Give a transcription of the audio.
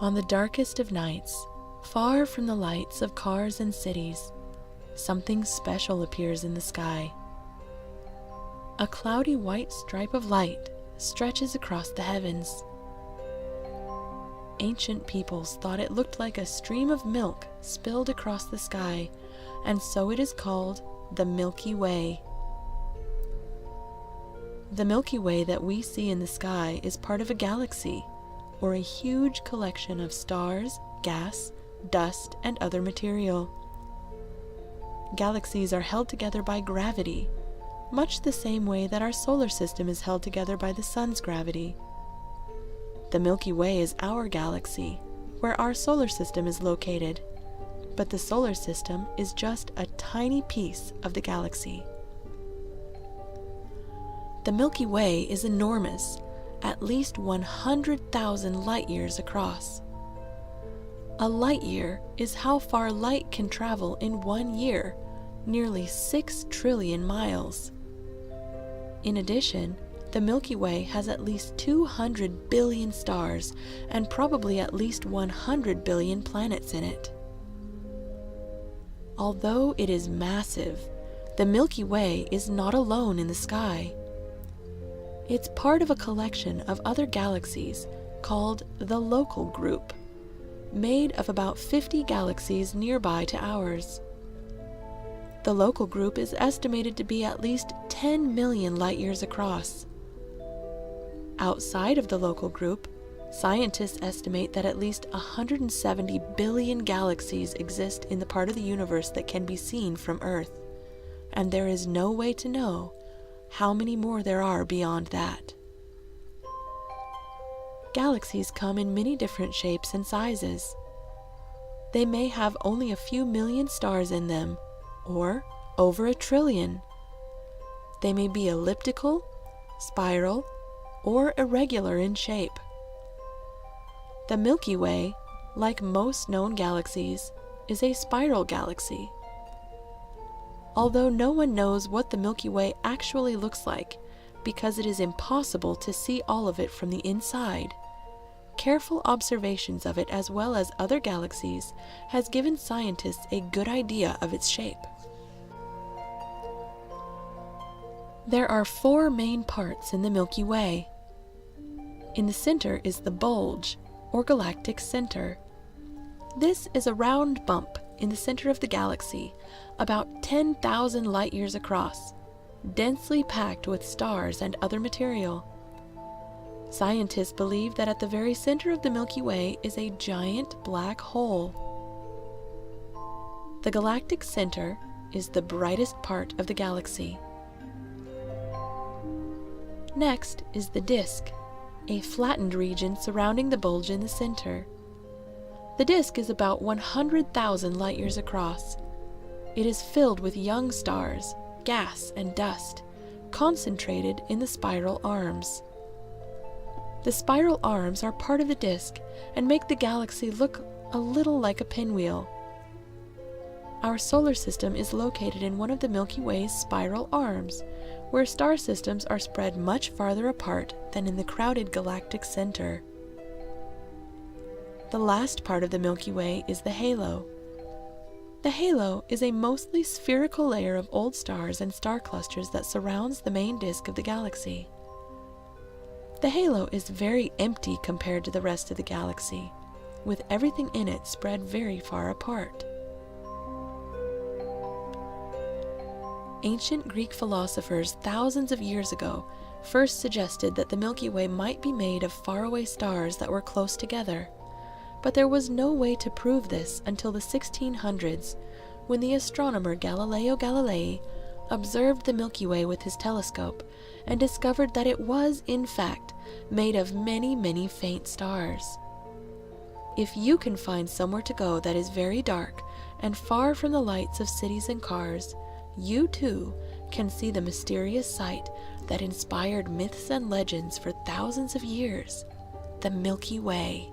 On the darkest of nights, far from the lights of cars and cities, something special appears in the sky. A cloudy white stripe of light stretches across the heavens. Ancient peoples thought it looked like a stream of milk spilled across the sky, and so it is called the Milky Way. The Milky Way that we see in the sky is part of a galaxy, or a huge collection of stars, gas, dust, and other material. Galaxies are held together by gravity, much the same way that our solar system is held together by the sun's gravity. The Milky Way is our galaxy, where our solar system is located, but the solar system is just a tiny piece of the galaxy. The Milky Way is enormous, at least 100,000 light years across. A light year is how far light can travel in 1 year, nearly 6 trillion miles. In addition, the Milky Way has at least 200 billion stars and probably at least 100 billion planets in it. Although it is massive, the Milky Way is not alone in the sky. It's part of a collection of other galaxies called the Local Group, made of about 50 galaxies nearby to ours. The Local Group is estimated to be at least 10 million light-years across. Outside of the Local Group, scientists estimate that at least 170 billion galaxies exist in the part of the universe that can be seen from Earth, and there is no way to know how many more there are beyond that. Galaxies come in many different shapes and sizes. They may have only a few million stars in them, or over 1 trillion. They may be elliptical, spiral, or irregular in shape. The Milky Way, like most known galaxies, is a spiral galaxy. Although no one knows what the Milky Way actually looks like because it is impossible to see all of it from the inside, careful observations of it as well as other galaxies has given scientists a good idea of its shape. There are 4 main parts in the Milky Way. In the center is the bulge, or galactic center. This is a round bump in the center of the galaxy, about 10,000 light-years across, densely packed with stars and other material. Scientists believe that at the very center of the Milky Way is a giant black hole. The galactic center is the brightest part of the galaxy. Next is the disk, a flattened region surrounding the bulge in the center. The disk is about 100,000 light-years across. It is filled with young stars, gas, and dust, concentrated in the spiral arms. The spiral arms are part of the disk and make the galaxy look a little like a pinwheel. Our solar system is located in one of the Milky Way's spiral arms, where star systems are spread much farther apart than in the crowded galactic center. The last part of the Milky Way is the halo. The halo is a mostly spherical layer of old stars and star clusters that surrounds the main disk of the galaxy. The halo is very empty compared to the rest of the galaxy, with everything in it spread very far apart. Ancient Greek philosophers thousands of years ago first suggested that the Milky Way might be made of faraway stars that were close together, but there was no way to prove this until the 1600s, when the astronomer Galileo Galilei observed the Milky Way with his telescope and discovered that it was, in fact, made of many, many faint stars. If you can find somewhere to go that is very dark and far from the lights of cities and cars, you too can see the mysterious sight that inspired myths and legends for thousands of years, the Milky Way.